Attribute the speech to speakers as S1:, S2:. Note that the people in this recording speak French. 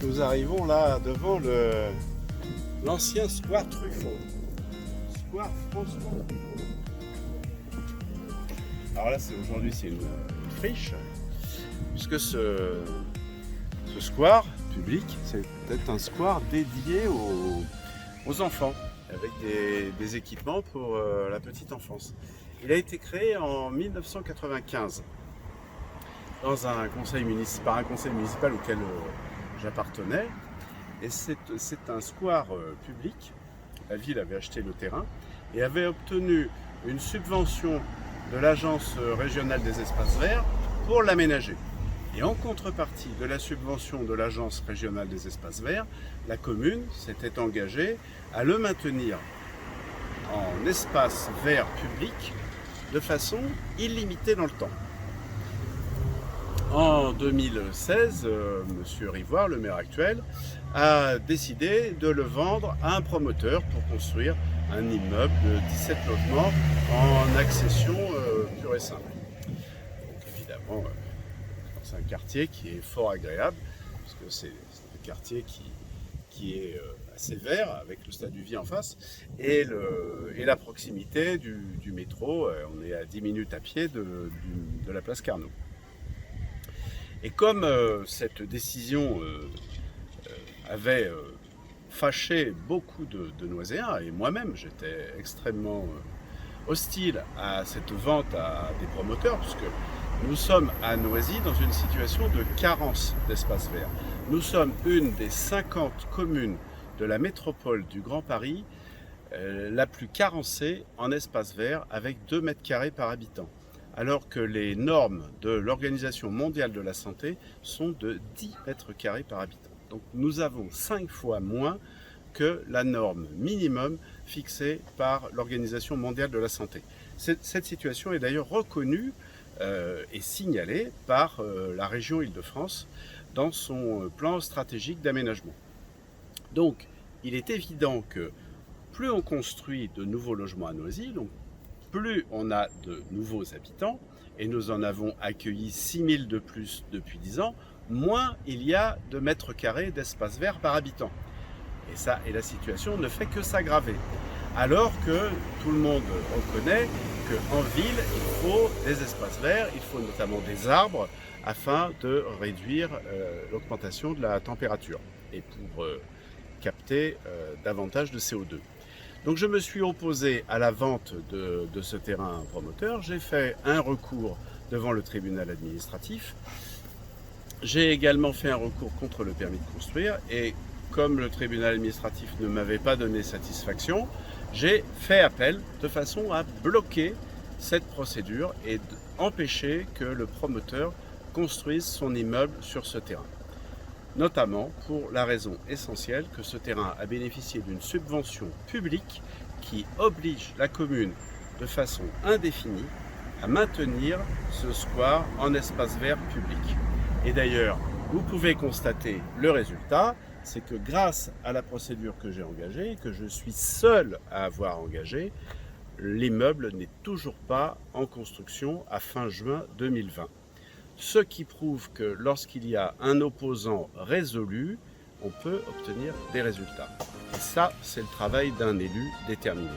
S1: Nous arrivons là devant l'ancien square Truffaut. Square François Truffaut. Alors là, aujourd'hui, c'est une friche, puisque ce square public, c'est peut-être un square dédié aux enfants, avec des équipements pour la petite enfance. Il a été créé en 1995 par un conseil municipal auquel j'appartenais. Et c'est un square public. La ville avait acheté le terrain et avait obtenu une subvention de l'Agence régionale des espaces verts pour l'aménager. Et en contrepartie de la subvention de l'Agence régionale des espaces verts, la commune s'était engagée à le maintenir en espace vert public de façon illimitée dans le temps. En 2016, M. Rivoire, le maire actuel, a décidé de le vendre à un promoteur pour construire un immeuble de 17 logements en accession pure et simple. Donc évidemment, c'est un quartier qui est fort agréable, parce que c'est un quartier qui est assez vert, avec le Stade du Vie en face, et la proximité du métro. On est à 10 minutes à pied de la place Carnot. Et comme cette décision avait fâché beaucoup de Noiséens, et moi-même j'étais extrêmement hostile à cette vente à des promoteurs, puisque nous sommes à Noisy dans une situation de carence d'espace vert. Nous sommes une des 50 communes de la métropole du Grand Paris la plus carencée en espace vert, avec 2 mètres carrés par habitant, alors que les normes de l'Organisation mondiale de la santé sont de 10 mètres carrés par habitant. Donc nous avons 5 fois moins que la norme minimum fixée par l'Organisation mondiale de la santé. Cette situation est d'ailleurs reconnue et signalée par la région Île-de-France dans son plan stratégique d'aménagement. Donc il est évident que plus on construit de nouveaux logements à Noisy, donc plus on a de nouveaux habitants, et nous en avons accueilli 6 000 de plus depuis 10 ans, moins il y a de mètres carrés d'espace vert par habitant. Et la situation ne fait que s'aggraver. Alors que tout le monde reconnaît qu'en ville, il faut des espaces verts, il faut notamment des arbres, afin de réduire l'augmentation de la température et pour capter davantage de CO2. Donc je me suis opposé à la vente de ce terrain à un promoteur. J'ai fait un recours devant le tribunal administratif. J'ai également fait un recours contre le permis de construire, et comme le tribunal administratif ne m'avait pas donné satisfaction, j'ai fait appel de façon à bloquer cette procédure et empêcher que le promoteur construise son immeuble sur ce terrain. Notamment pour la raison essentielle que ce terrain a bénéficié d'une subvention publique qui oblige la commune de façon indéfinie à maintenir ce square en espace vert public. Et d'ailleurs, vous pouvez constater le résultat, c'est que grâce à la procédure que j'ai engagée, que je suis seul à avoir engagée, l'immeuble n'est toujours pas en construction à fin juin 2020. Ce qui prouve que lorsqu'il y a un opposant résolu, on peut obtenir des résultats. Et ça, c'est le travail d'un élu déterminé.